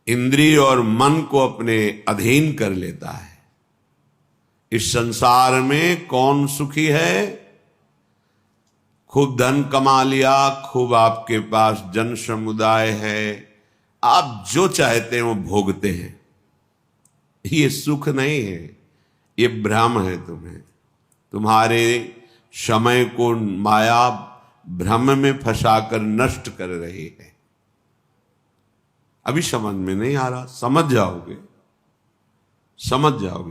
इंद्रिय और मन को अपने अधीन कर लेता है। इस संसार में कौन सुखी है? खूब धन कमा लिया, खूब आपके पास जन समुदाय है, आप जो चाहते हैं वो भोगते हैं। ये सुख नहीं है, ये भ्रम है। तुम्हारे समय को माया भ्रम में फंसाकर नष्ट कर रही है। अभी समझ में नहीं आ रहा, समझ जाओगे।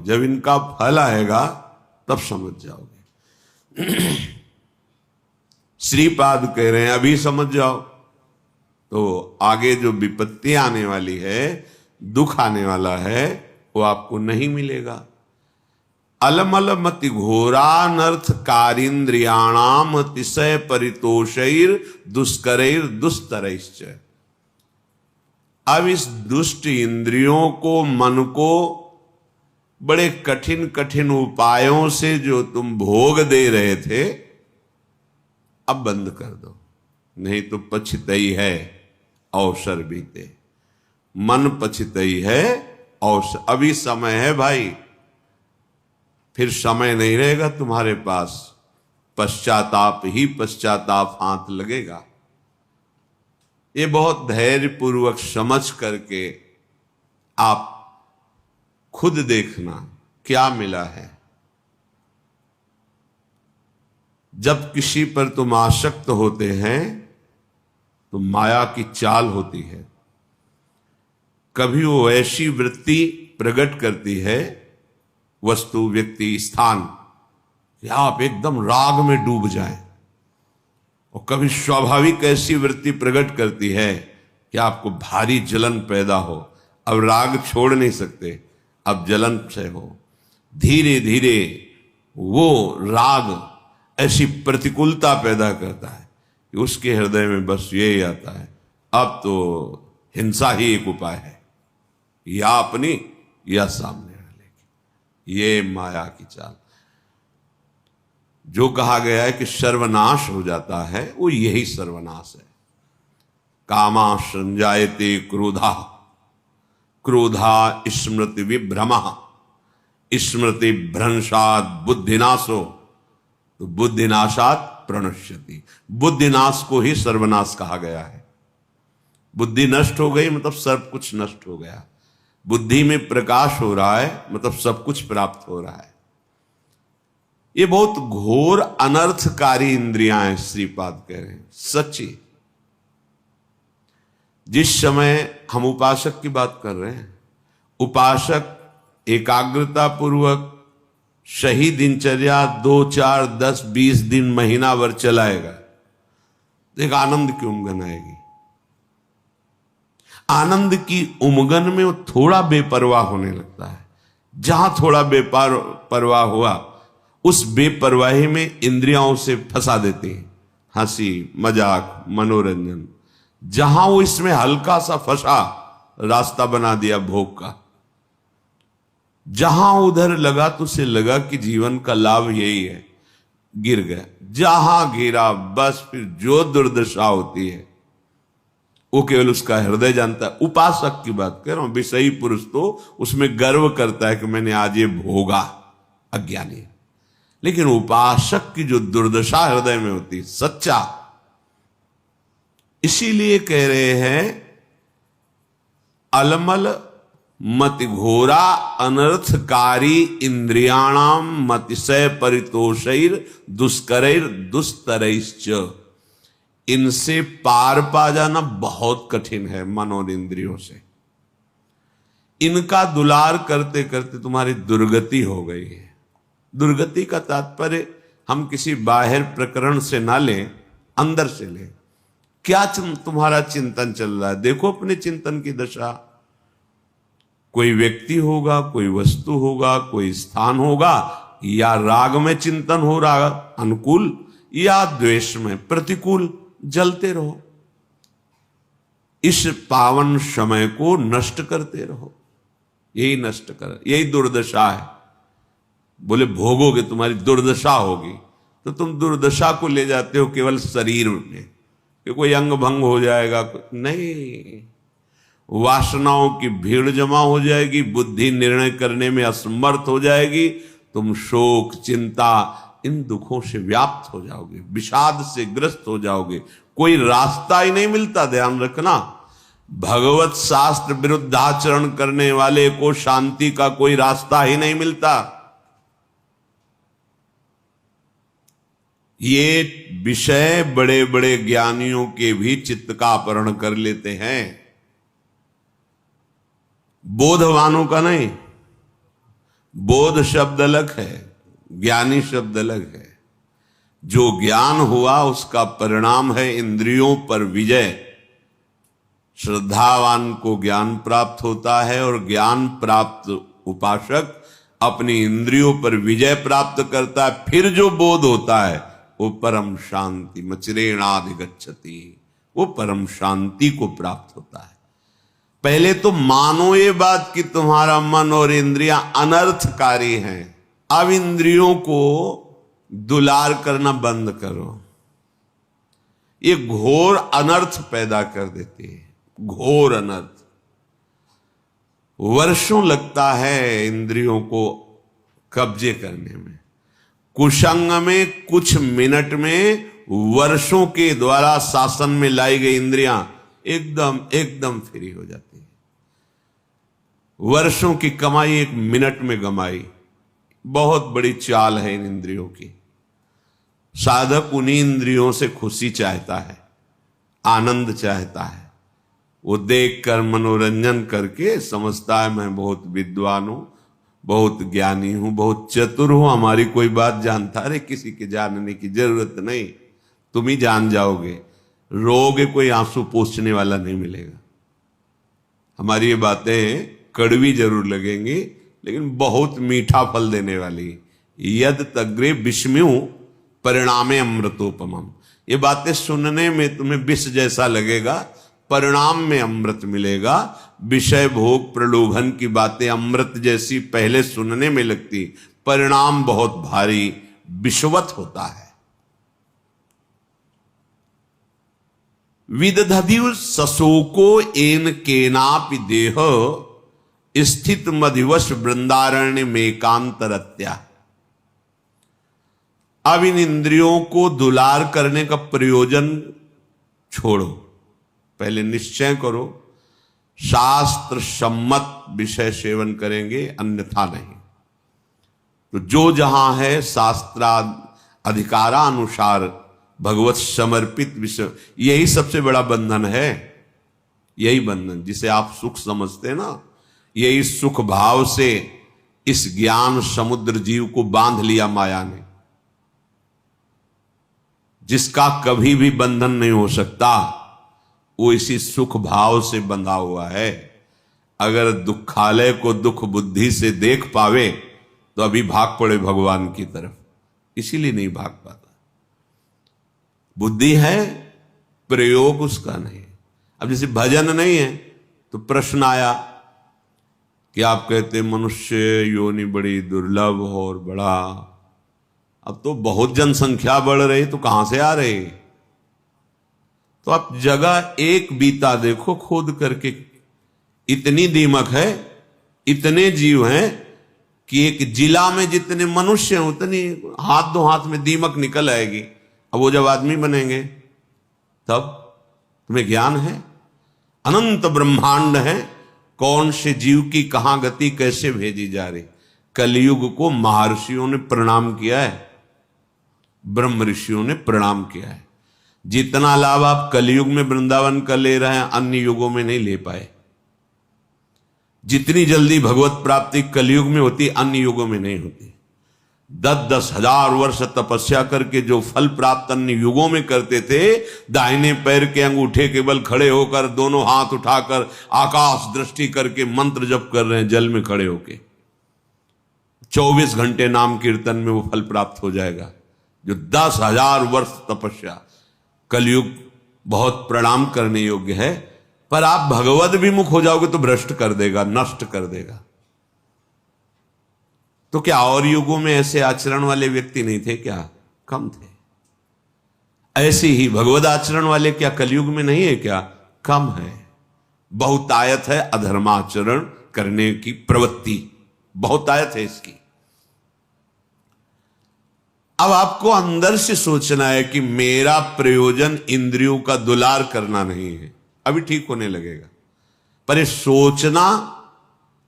जब इनका फल आएगा तब समझ जाओगे। श्रीपाद कह रहे हैं अभी समझ जाओ, तो आगे जो विपत्ति आने वाली है, दुख आने वाला है, वो आपको नहीं मिलेगा। अलमल मति घोरानर्थ कारिंद्रियाणाम अतिशय परितोषैर दुष्करैर दुस्तरैश्च। अब इस दुष्ट इंद्रियों को, मन को बड़े कठिन कठिन उपायों से जो तुम भोग दे रहे थे, अब बंद कर दो, नहीं तो पछतई है अवसर बीते। मन पछतई है अवसर। अभी समय है भाई, फिर समय नहीं रहेगा तुम्हारे पास। पश्चाताप ही पश्चाताप हाथ लगेगा। ये बहुत धैर्य पूर्वक समझ करके आप खुद देखना क्या मिला है। जब किसी पर तुम आसक्त होते हैं तो माया की चाल होती है। कभी वो ऐसी वृत्ति प्रकट करती है, वस्तु, व्यक्ति, स्थान, कि आप एकदम राग में डूब जाएं, और कभी स्वाभाविक ऐसी वृत्ति प्रकट करती है कि आपको भारी जलन पैदा हो। अब राग छोड़ नहीं सकते, अब जलन से हो। धीरे धीरे वो राग ऐसी प्रतिकूलता पैदा करता है कि उसके हृदय में बस यही आता है, अब तो हिंसा ही एक उपाय है, या अपनी या सामने वाले की। ये माया की चाल। जो कहा गया है कि सर्वनाश हो जाता है, वो यही सर्वनाश है। कामा संजायते क्रोधा, क्रोधा स्मृति विभ्रम, स्मृति भ्रंशात बुद्धिनाशो, तो बुद्धिनाशात प्रणश्यति। बुद्धिनाश को ही सर्वनाश कहा गया है। बुद्धि नष्ट हो गई मतलब सब कुछ नष्ट हो गया। बुद्धि में प्रकाश हो रहा है मतलब सब कुछ प्राप्त हो रहा है। ये बहुत घोर अनर्थकारी इंद्रियां हैं, श्रीपाद कह रहे हैं। सच्ची, जिस समय हम उपासक की बात कर रहे हैं, उपासक एकाग्रता पूर्वक सही दिनचर्या 2, 4, 10, 20 दिन, महीना भर चलाएगा, एक आनंद की उमगन आएगी। आनंद की उमगन में वो थोड़ा बेपरवाह होने लगता है। जहां थोड़ा बेपरवाह हुआ, उस बेपरवाही में इंद्रियों से फंसा देते हैं। हंसी, मजाक, मनोरंजन। जहां वो इसमें हल्का सा फंसा, रास्ता बना दिया भोग का। जहां उधर लगा तो उसे लगा कि जीवन का लाभ यही है, गिर गया। जहां गिरा बस फिर जो दुर्दशा होती है वो केवल उसका हृदय जानता है। उपासक की बात कर रहा हूं। विषयी पुरुष तो उसमें गर्व करता है कि मैंने आज ये भोगा, अज्ञानी। लेकिन उपासक की जो दुर्दशा हृदय में होती है, सच्चा, इसीलिए कह रहे हैं अलमल मति घोरा अनर्थकारी इंद्रियाणाम मतिशय परितोषैर दुष्करैर दुस्तरैश्च। इनसे पार पा जाना बहुत कठिन है मन और इंद्रियों से। इनका दुलार करते करते तुम्हारी दुर्गति हो गई है। दुर्गति का तात्पर्य हम किसी बाहर प्रकरण से ना लें, अंदर से लें। क्या तुम्हारा चिंतन चल रहा है? देखो अपने चिंतन की दशा। कोई व्यक्ति होगा, कोई वस्तु होगा, कोई स्थान होगा, या राग में चिंतन हो रहा अनुकूल, या द्वेष में प्रतिकूल। जलते रहो, इस पावन समय को नष्ट करते रहो। यही नष्ट कर, यही दुर्दशा है। बोले भोगोगे तुम्हारी दुर्दशा होगी, तो तुम दुर्दशा को ले जाते हो केवल शरीर में कि कोई अंग भंग हो जाएगा। नहीं, वासनाओं की भीड़ जमा हो जाएगी, बुद्धि निर्णय करने में असमर्थ हो जाएगी, तुम शोक, चिंता, इन दुखों से व्याप्त हो जाओगे, विषाद से ग्रस्त हो जाओगे, कोई रास्ता ही नहीं मिलता। ध्यान रखना, भगवत शास्त्र विरुद्ध आचरण करने वाले को शांति का कोई रास्ता ही नहीं मिलता। ये विषय बड़े बड़े ज्ञानियों के भी चित्त का अपहरण कर लेते हैं, बोधवानों का नहीं। बोध शब्द अलग है, ज्ञानी शब्द अलग है। जो ज्ञान हुआ उसका परिणाम है इंद्रियों पर विजय। श्रद्धावान को ज्ञान प्राप्त होता है और ज्ञान प्राप्त उपासक अपनी इंद्रियों पर विजय प्राप्त करता है। फिर जो बोध होता है वो परम शांति मचिरेणाधिगच्छति, वो परम शांति को प्राप्त होता है। पहले तो मानो ये बात कि तुम्हारा मन और इंद्रियां अनर्थकारी हैं। अब इंद्रियों को दुलार करना बंद करो, ये घोर अनर्थ पैदा कर देती है, घोर अनर्थ। वर्षों लगता है इंद्रियों को कब्जे करने में, कुसंग में कुछ मिनट में वर्षों के द्वारा शासन में लाई गई इंद्रियां एकदम फ्री हो जाती है। वर्षों की कमाई एक मिनट में गमाई। बहुत बड़ी चाल है इन इंद्रियों की। साधक उन्हीं इंद्रियों से खुशी चाहता है, आनंद चाहता है। वो देखकर मनोरंजन करके समझता है मैं बहुत विद्वान हूं, बहुत ज्ञानी हूं, बहुत चतुर हूं, हमारी कोई बात जानता। अरे किसी के जानने की जरूरत नहीं, तुम ही जान जाओगे। रोगे, कोई आंसू पोंछने वाला नहीं मिलेगा। हमारी ये बातें कड़वी जरूर लगेंगी लेकिन बहुत मीठा फल देने वाली। यद तग्रे विषम्यु परिणामे अमृतोपमम। ये बातें सुनने में तुम्हें विष जैसा लगेगा, परिणाम में अमृत मिलेगा। विषय भोग प्रलोभन की बातें अमृत जैसी पहले सुनने में लगती, परिणाम बहुत भारी विषवत होता है। विदधति सशोको एन केनापि देह स्थित मधिवश वृंदारण्य में कांतरत्या। अब इन इंद्रियों को दुलार करने का प्रयोजन छोड़ो, पहले निश्चय करो शास्त्र सम्मत विषय सेवन करेंगे, अन्यथा नहीं। तो जो जहां है शास्त्रा अधिकारानुसार भगवत समर्पित विषय, यही सबसे बड़ा बंधन है। यही बंधन जिसे आप सुख समझते हैं ना, यही सुख भाव से इस ज्ञान समुद्र जीव को बांध लिया माया ने, जिसका कभी भी बंधन नहीं हो सकता, वो इसी सुख भाव से बंधा हुआ है। अगर दुखालय को दुख बुद्धि से देख पावे तो अभी भाग पड़े भगवान की तरफ, इसीलिए नहीं भाग पाता। बुद्धि है, प्रयोग उसका नहीं। अब जैसे भजन नहीं है तो प्रश्न आया कि आप कहते मनुष्य योनि बड़ी दुर्लभ और बड़ा, अब तो बहुत जनसंख्या बढ़ रही, तो कहां से आ रही? तो आप जगह एक बीता देखो खोद करके, इतनी दीमक है, इतने जीव हैं कि एक जिला में जितने मनुष्य हैं उतनी हाथ दो हाथ में दीमक निकल आएगी। अब वो जब आदमी बनेंगे तब तुम्हें ज्ञान है, अनंत ब्रह्मांड है, कौन से जीव की कहां गति कैसे भेजी जा रही। कलयुग को महर्षियों ने प्रणाम किया है, ब्रह्म ऋषियों ने प्रणाम किया है। जितना लाभ आप कलयुग में वृंदावन का ले रहे हैं अन्य युगों में नहीं ले पाए। जितनी जल्दी भगवत प्राप्ति कलयुग में होती अन्य युगों में नहीं होती। 10-10 हजार वर्ष तपस्या करके जो फल प्राप्त अन्य युगों में करते थे, दाहिने पैर के अंगूठे के बल खड़े होकर दोनों हाथ उठाकर आकाश दृष्टि करके मंत्र जप कर रहे हैं, जल में खड़े होके 24 घंटे नाम कीर्तन में वो फल प्राप्त हो जाएगा। जो 10,000 वर्ष तपस्या, कलयुग बहुत प्रणाम करने योग्य है। पर आप भगवद विमुख हो जाओगे तो भ्रष्ट कर देगा, नष्ट कर देगा। तो क्या और युगों में ऐसे आचरण वाले व्यक्ति नहीं थे क्या? कम थे। ऐसे ही भगवद आचरण वाले क्या कलयुग में नहीं है क्या? कम है। बहुतायत है अधर्माचरण करने की प्रवृत्ति, बहुतायत है इसकी। अब आपको अंदर से सोचना है कि मेरा प्रयोजन इंद्रियों का दुलार करना नहीं है, अभी ठीक होने लगेगा, पर ये सोचना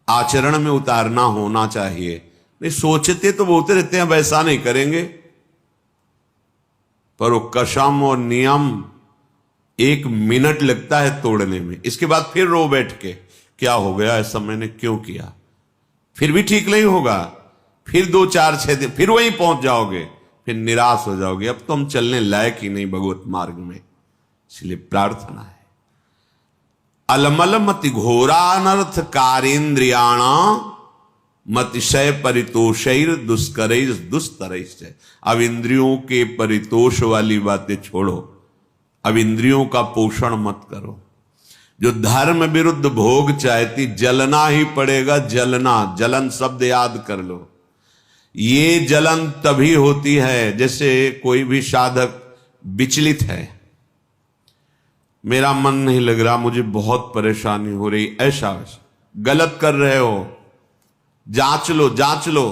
आचरण में उतारना होना चाहिए। नहीं सोचते तो बोलते रहते हैं वैसा नहीं करेंगे, पर वो कसम और नियम 1 मिनट लगता है तोड़ने में, इसके बाद फिर रो बैठ के क्या हो गया, ऐसा मैंने क्यों किया, फिर भी ठीक नहीं होगा, फिर 2 4 6 दिन फिर वहीं पहुंच जाओगे, फिर निराश हो जाओगे, अब तो हम चलने लायक ही नहीं भगवत मार्ग में। इसलिए प्रार्थना है, अलमल मति घोरानर्थ कारेन्द्रियाण मतिशय परितोषैर दुष्करैर दुस्तरैश्च। अब इंद्रियों के परितोष वाली बातें छोड़ो, अब इंद्रियों का पोषण मत करो। जो धर्म विरुद्ध भोग चाहती, जलना ही पड़ेगा, जलना, जलन शब्द याद कर लो। ये जलन तभी होती है जैसे कोई भी साधक विचलित है, मेरा मन नहीं लग रहा, मुझे बहुत परेशानी हो रही, ऐसा वैसा, गलत कर रहे हो, जांच लो, जांच लो,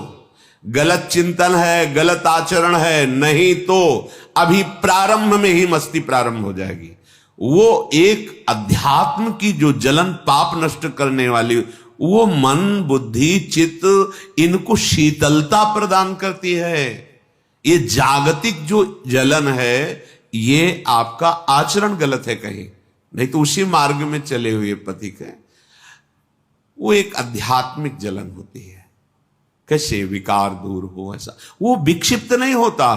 गलत चिंतन है, गलत आचरण है, नहीं तो अभी प्रारंभ में ही मस्ती प्रारंभ हो जाएगी। वो एक अध्यात्म की जो जलन पाप नष्ट करने वाली, वो मन बुद्धि चित्त इनको शीतलता प्रदान करती है। ये जागतिक जो जलन है, ये आपका आचरण गलत है कहीं, नहीं तो उसी मार्ग में चले हुए पथिक है। वो एक आध्यात्मिक जलन होती है, कैसे विकार दूर हो, ऐसा वो विक्षिप्त नहीं होता,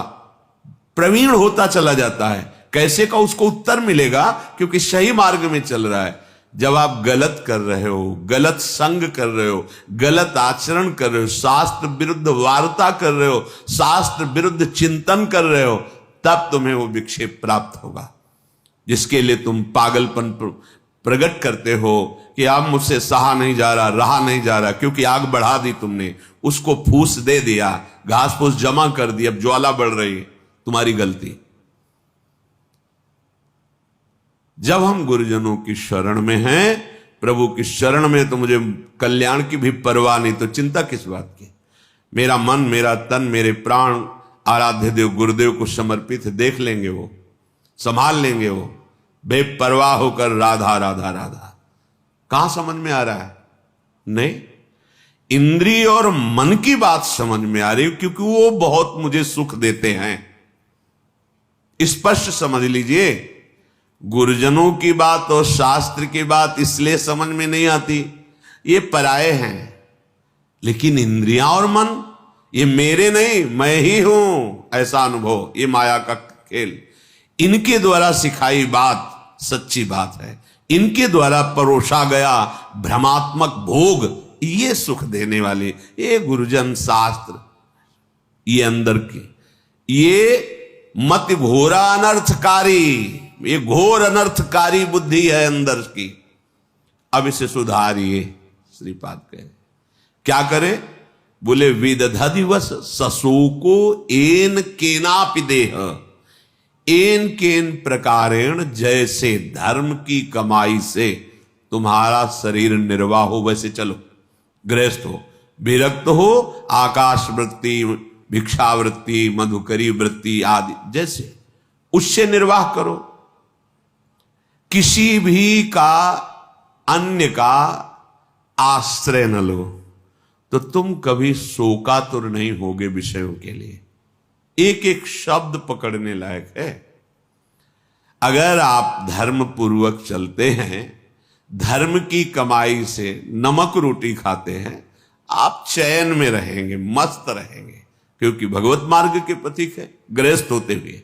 प्रवीण होता चला जाता है। कैसे का उसको उत्तर मिलेगा, क्योंकि सही मार्ग में चल रहा है। जब आप गलत कर रहे हो, गलत संग कर रहे हो, गलत आचरण कर रहे हो, शास्त्र विरुद्ध वार्ता कर रहे हो, शास्त्र विरुद्ध चिंतन कर रहे हो, तब तुम्हें वो विक्षेप प्राप्त होगा, जिसके लिए तुम पागलपन प्रकट करते हो कि अब मुझसे सहा नहीं जा रहा, रहा नहीं जा रहा, क्योंकि आग बढ़ा दी तुमने, उसको फूस दे दिया, घास फूस जमा कर दी, अब ज्वाला बढ़ रही है, तुम्हारी गलती। जब हम गुरुजनों की शरण में हैं, प्रभु की शरण में, तो मुझे कल्याण की भी परवाह नहीं, तो चिंता किस बात की। मेरा मन, मेरा तन, मेरे प्राण आराध्य देव गुरुदेव को समर्पित है, देख लेंगे वो, संभाल लेंगे वो, बेपरवाह होकर राधा राधा राधा। कहां समझ में आ रहा है? नहीं, इंद्रिय और मन की बात समझ में आ रही, क्योंकि वो बहुत मुझे सुख देते हैं। स्पष्ट समझ लीजिए, गुरुजनों की बात और शास्त्र की बात इसलिए समझ में नहीं आती, ये पराये हैं, लेकिन इंद्रियां और मन ये मेरे नहीं, मैं ही हूं, ऐसा अनुभव, ये माया का खेल, इनके द्वारा सिखाई बात सच्ची बात है, इनके द्वारा परोसा गया भ्रमात्मक भोग, ये सुख देने वाले, ये गुरुजन शास्त्र, ये अंदर की, ये मत घोरा अनर्थकारी, ये घोर अनर्थकारी बुद्धि है अंदर की। अब इसे सुधारिए, श्रीपाद कहे क्या करे, बोले विदधा दिवस ससोको एन केनापि देह, एन केन प्रकारेण, जैसे धर्म की कमाई से तुम्हारा शरीर निर्वाह हो वैसे चलो। गृहस्थ हो, विरक्त हो, आकाश वृत्ति, भिक्षावृत्ति, मधुकरी वृत्ति आदि, जैसे उससे निर्वाह करो। किसी भी का अन्य का आश्रय न लो, तो तुम कभी शोकातुर नहीं होगे विषयों के लिए। एक एक शब्द पकड़ने लायक है। अगर आप धर्म पूर्वक चलते हैं, धर्म की कमाई से नमक रोटी खाते हैं, आप चैन में रहेंगे, मस्त रहेंगे, क्योंकि भगवत मार्ग के पथिक है। गृहस्थ होते हुए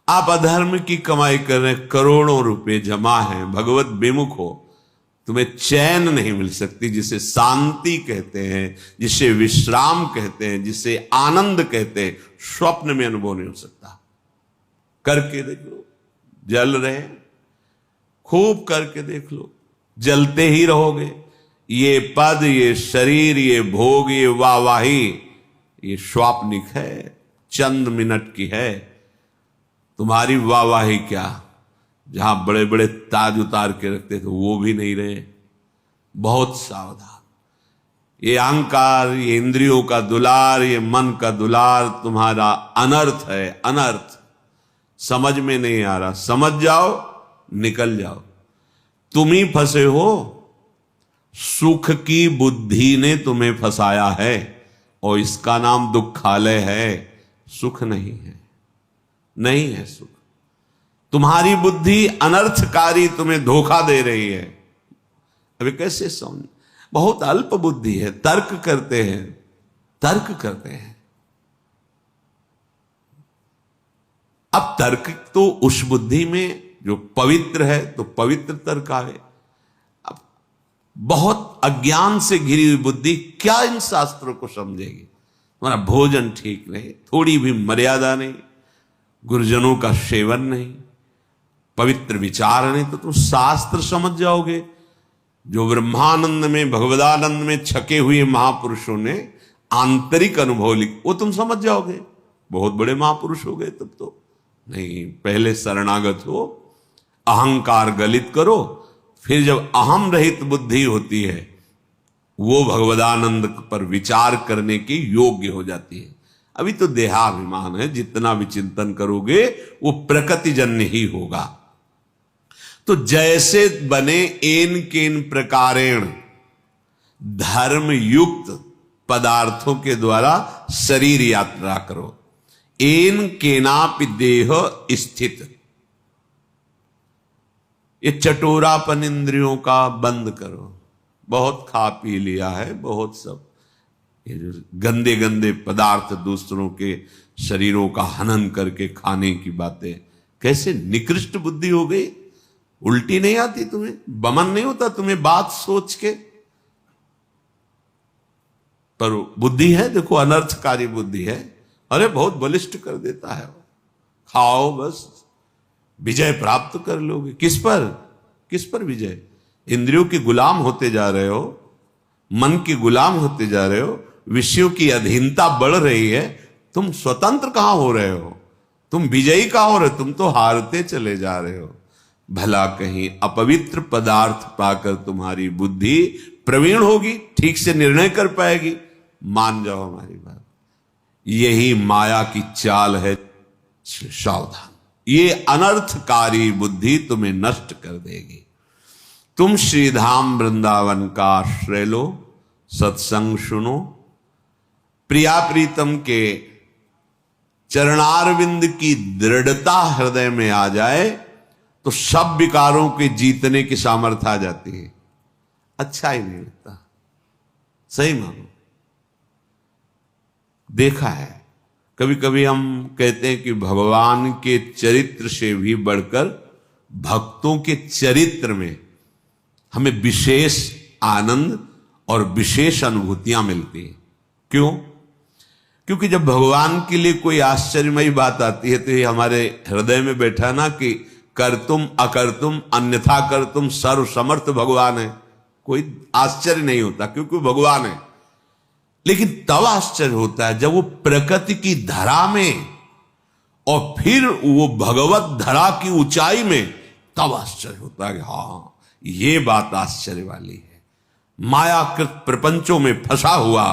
आप अधर्म की कमाई कर रहे हैं, करोड़ों रुपए जमा हैं, भगवत विमुख हो, तुम्हें चैन नहीं मिल सकती, जिसे शांति कहते हैं, जिसे विश्राम कहते हैं, जिसे आनंद कहते हैं, स्वप्न में अनुभव नहीं हो सकता। करके देख लो, जल रहे, खूब करके देख लो, जलते ही रहोगे। ये पद, ये शरीर, ये भोग, ये वाहवाही, ये स्वाप्निक है, चंद मिनट की है। तुम्हारी वाहवाही क्या, जहां बड़े बड़े ताज उतार के रखते थे वो भी नहीं रहे। बहुत सावधान। ये अहंकार, ये इंद्रियों का दुलार, ये मन का दुलार तुम्हारा अनर्थ है, अनर्थ। समझ में नहीं आ रहा, समझ जाओ, निकल जाओ। तुम ही फंसे हो, सुख की बुद्धि ने तुम्हें फंसाया है, और इसका नाम दुखालय है, सुख नहीं है, नहीं है सुख। तुम्हारी बुद्धि अनर्थकारी तुम्हें धोखा दे रही है। अभी कैसे समझ, बहुत अल्प बुद्धि है, तर्क करते हैं, तर्क करते हैं। अब तर्क तो उस बुद्धि में जो पवित्र है, तो पवित्र तर्क आवे। अब बहुत अज्ञान से घिरी हुई बुद्धि क्या इन शास्त्रों को समझेगी? तुम्हारा भोजन ठीक नहीं, थोड़ी भी मर्यादा नहीं, गुरुजनों का सेवन नहीं, पवित्र विचार नहीं, तो तुम शास्त्र समझ जाओगे। जो ब्रह्मानंद में, भगवदानंद में छके हुए महापुरुषों ने आंतरिक अनुभव लिख, वो तुम समझ जाओगे। बहुत बड़े महापुरुष हो गए तब तो। नहीं, पहले शरणागत हो, अहंकार गलित करो, फिर जब अहम रहित बुद्धि होती है, वो भगवदानंद पर विचार करने की योग्य हो जाती है। अभी तो देहाभिमान है, जितना भी चिंतन करोगे वो प्रकृतिजन्य ही होगा। तो जैसे बने एन केन प्रकारेण धर्म युक्त पदार्थों के द्वारा शरीर यात्रा करो। एन केनापि देह स्थित, ये चटोरापन इंद्रियों का बंद करो। बहुत खा पी लिया है, बहुत सब ये जो गंदे गंदे पदार्थ दूसरों के शरीरों का हनन करके खाने की बातें, कैसे निकृष्ट बुद्धि हो गई। उल्टी नहीं आती तुम्हें, बमन नहीं होता तुम्हें बात सोच के? पर बुद्धि है, देखो अनर्थकारी बुद्धि है। अरे बहुत बलिष्ठ कर देता है, खाओ बस विजय प्राप्त कर लोगे। किस पर, किस पर विजय? इंद्रियों के गुलाम होते जा रहे हो, मन के गुलाम होते जा रहे हो, विषयों की अधीनता बढ़ रही है। तुम स्वतंत्र कहां हो रहे हो, तुम विजयी कहां हो रहे हो? तुम तो हारते चले जा रहे हो। भला कहीं अपवित्र पदार्थ पाकर तुम्हारी बुद्धि प्रवीण होगी, ठीक से निर्णय कर पाएगी? मान जाओ हमारी बात, यही माया की चाल है। सावधान, ये अनर्थकारी बुद्धि तुम्हें नष्ट कर देगी। तुम श्रीधाम वृंदावन का आश्रय लो, सत्संग सुनो, प्रिया प्रीतम के चरणारविंद की दृढ़ता हृदय में आ जाए तो सब विकारों के जीतने की सामर्थ्य आ जाती है। अच्छा ही नहीं लगता, सही मानो। देखा है, कभी कभी हम कहते हैं कि भगवान के चरित्र से भी बढ़कर भक्तों के चरित्र में हमें विशेष आनंद और विशेष अनुभूतियां मिलती हैं। क्यों? क्योंकि जब भगवान के लिए कोई आश्चर्यमयी बात आती है तो ये हमारे हृदय में बैठा ना कि कर तुम अकर तुम अन्यथा कर तुम, सर्व समर्थ भगवान है, कोई आश्चर्य नहीं होता क्योंकि वो भगवान है। लेकिन तब आश्चर्य होता है जब वो प्रकृति की धरा में और फिर वो भगवत धरा की ऊंचाई में, तब आश्चर्य होता है कि हाँ ये बात आश्चर्य वाली है। मायाकृत प्रपंचों में फंसा हुआ,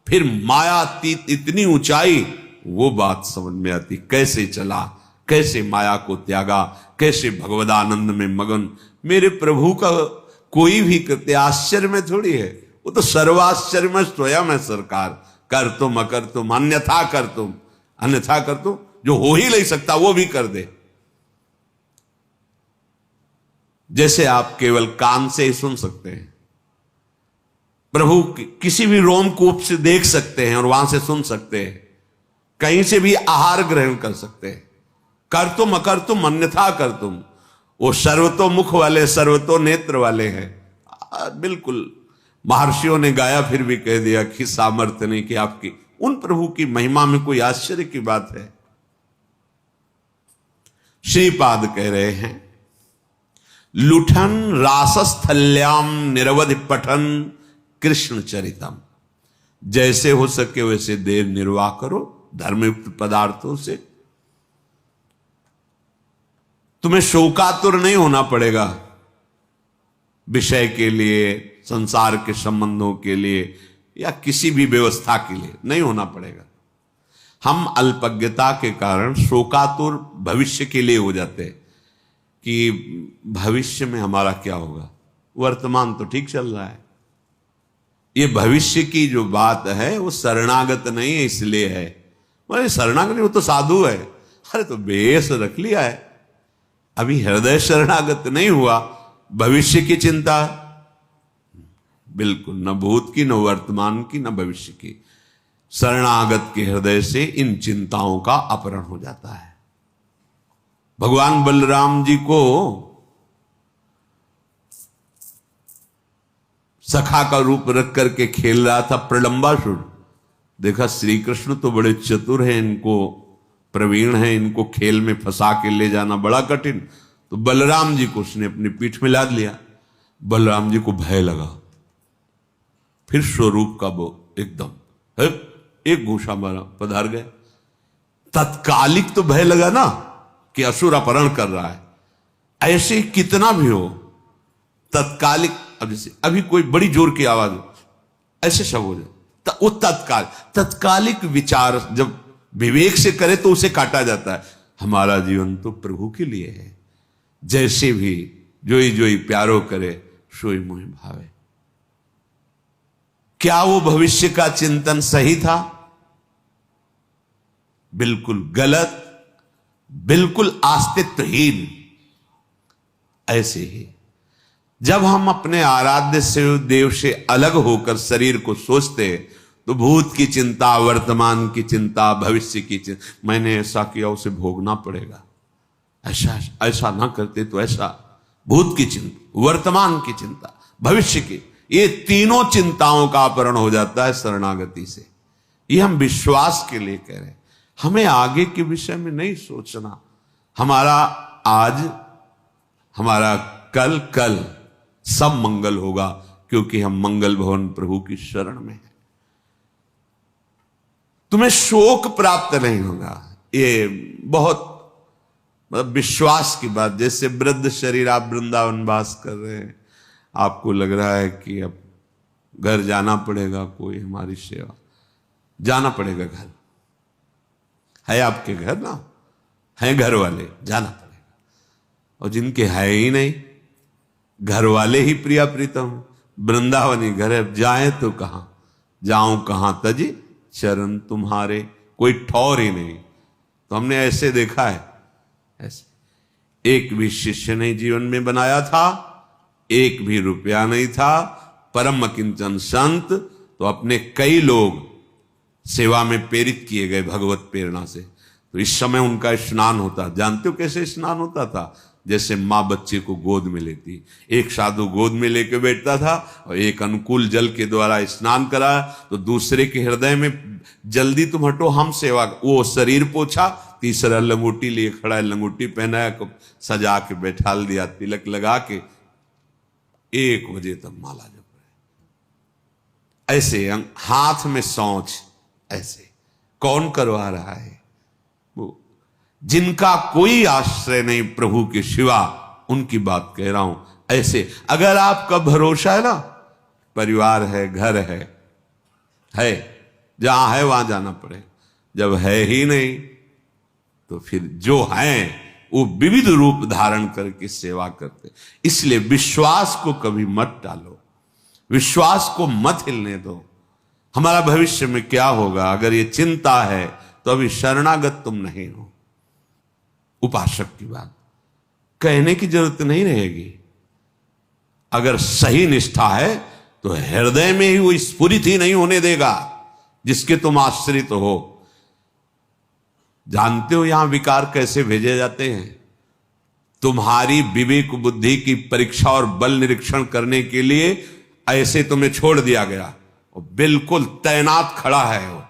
फिर मायातीत इतनी ऊंचाई, वो बात समझ में आती। कैसे चला, कैसे माया को त्यागा, कैसे भगवदानंद में मगन। मेरे प्रभु का कोई भी कृत्य आश्चर्य में थोड़ी है, वो तो सर्वाश्चर्य में स्वयं है सरकार। कर तुम अकर तुम अन्यथा कर तुम, अन्यथा कर तुम, जो हो ही नहीं सकता वो भी कर दे। जैसे आप केवल कान से ही सुन सकते हैं, प्रभु किसी भी रोमकूप से देख सकते हैं और वहां से सुन सकते हैं, कहीं से भी आहार ग्रहण कर सकते हैं। कर तुम अकर तुम अन्यथा कर तुम, वो सर्वतो मुख वाले सर्वतो नेत्र वाले हैं। बिल्कुल महर्षियों ने गाया, फिर भी कह दिया कि सामर्थ्य नहीं कि आपकी उन प्रभु की महिमा में कोई आश्चर्य की बात है। श्रीपाद कह रहे हैं, लुठन रासस्थल्याम निरवधि पठन कृष्ण चरितम। जैसे हो सके वैसे देर निर्वाह करो धर्मयुक्त पदार्थों से। तुम्हें शोकातुर नहीं होना पड़ेगा विषय के लिए, संसार के संबंधों के लिए या किसी भी व्यवस्था के लिए नहीं होना पड़ेगा। हम अल्पज्ञता के कारण शोकातुर भविष्य के लिए हो जाते हैं कि भविष्य में हमारा क्या होगा, वर्तमान तो ठीक चल रहा है। ये भविष्य की जो बात है वो शरणागत नहीं है, इसलिए है। बोले शरणागत नहीं, वो तो साधु है। अरे तो बेस रख लिया है, अभी हृदय शरणागत नहीं हुआ, भविष्य की चिंता बिल्कुल, न भूत की, न वर्तमान की, न भविष्य की। शरणागत के हृदय से इन चिंताओं का अपहरण हो जाता है। भगवान बलराम जी को सखा का रूप रख करके खेल रहा था प्रलंबासुर। देखा श्री कृष्ण तो बड़े चतुर हैं, इनको प्रवीण हैं, इनको खेल में फंसा के ले जाना बड़ा कठिन। तो बलराम जी को उसने अपनी पीठ में लाद लिया। बलराम जी को भय लगा, फिर स्वरूप का वो एकदम एक घूसा मारा, पधार गए। तत्कालिक तो भय लगा ना कि असुर अपहरण कर रहा है। ऐसे कितना भी हो तत्कालिक, अब जैसे अभी कोई बड़ी जोर की आवाज हो, ऐसे सब हो जाए, वो तत्कालिक विचार जब विवेक से करे तो उसे काटा जाता है। हमारा जीवन तो प्रभु के लिए है, जैसे भी जोई जोई प्यारो करे सोई मोहि भावे। क्या वो भविष्य का चिंतन सही था? बिल्कुल गलत, बिल्कुल अस्तित्वहीन। ऐसे ही जब हम अपने आराध्य से देव से अलग होकर शरीर को सोचते तो भूत की चिंता, वर्तमान की चिंता, भविष्य की चिंता, मैंने ऐसा किया उसे भोगना पड़ेगा, ऐसा ना करते तो ऐसा, भूत की चिंता, वर्तमान की चिंता, भविष्य की, ये तीनों चिंताओं का अपहरण हो जाता है शरणागति से। ये हम विश्वास के लिए कह रहे हैं, हमें आगे के विषय में नहीं सोचना। हमारा आज, हमारा कल सब मंगल होगा, क्योंकि हम मंगल भवन प्रभु की शरण में हैं। तुम्हें शोक प्राप्त नहीं होगा, ये बहुत मतलब विश्वास की बात। जैसे वृद्ध शरीर, आप वृंदावन वास कर रहे हैं, आपको लग रहा है कि अब घर जाना पड़ेगा, कोई हमारी सेवा, जाना पड़ेगा। घर है आपके, घर ना है, घर वाले, जाना पड़ेगा। और जिनके है ही नहीं, घर वाले ही प्रिया प्रीतम, वृंदावनी घर है, जाए तो कहां, जाऊं कहां तजी चरण तुम्हारे, कोई ठौर ही नहीं। तो हमने ऐसे देखा है, ऐसे एक भी शिष्य नहीं जीवन में बनाया था, एक भी रुपया नहीं था, परम किंचन संत, तो अपने कई लोग सेवा में प्रेरित किए गए भगवत प्रेरणा से। तो इस समय उनका स्नान होता, जानते हो कैसे स्नान होता था? जैसे माँ बच्चे को गोद में लेती, एक साधु गोद में लेके बैठता था और एक अनुकूल जल के द्वारा स्नान करा, तो दूसरे के हृदय में जल्दी तुम हटो, हम सेवा, वो शरीर पोछा, तीसरा लंगोटी लिए खड़ा है, लंगोटी पहनाया, सजा के बैठा दिया, तिलक लगा के 1 बजे तक माला जप रहे। ऐसे हाथ में सौंच, ऐसे कौन करवा रहा है? वो जिनका कोई आश्रय नहीं प्रभु के सिवा, उनकी बात कह रहा हूं। ऐसे अगर आपका भरोसा है ना, परिवार है, घर है, जहां है वहां जाना पड़े। जब है ही नहीं तो फिर जो हैं वो विविध रूप धारण करके सेवा करते। इसलिए विश्वास को कभी मत डालो, विश्वास को मत हिलने दो। हमारा भविष्य में क्या होगा, अगर ये चिंता है तो अभी शरणागत तुम नहीं हो। उपासक की बात कहने की जरूरत नहीं रहेगी। अगर सही निष्ठा है तो हृदय में ही वो स्फुरित ही नहीं होने देगा जिसके तुम आश्रित हो। जानते हो यहां विकार कैसे भेजे जाते हैं? तुम्हारी विवेक बुद्धि की परीक्षा और बल निरीक्षण करने के लिए ऐसे तुम्हें छोड़ दिया गया, और बिल्कुल तैनात खड़ा है वो,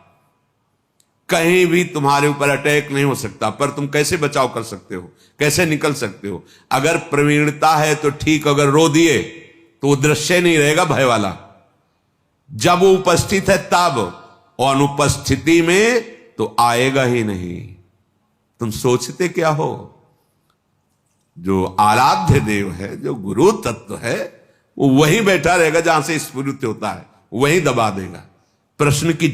कहीं भी तुम्हारे ऊपर अटैक नहीं हो सकता। पर तुम कैसे बचाव कर सकते हो, कैसे निकल सकते हो? अगर प्रवीणता है तो ठीक, अगर रो दिए तो वो दृश्य नहीं रहेगा भय वाला। जब वो उपस्थित है तब, और अनुपस्थिति में तो आएगा ही नहीं। तुम सोचते क्या हो? जो आराध्य देव है, जो गुरु तत्व है, वो वहीं बैठा रहेगा जहां से स्फुरित होता है, वहीं दबा देगा। प्रश्न की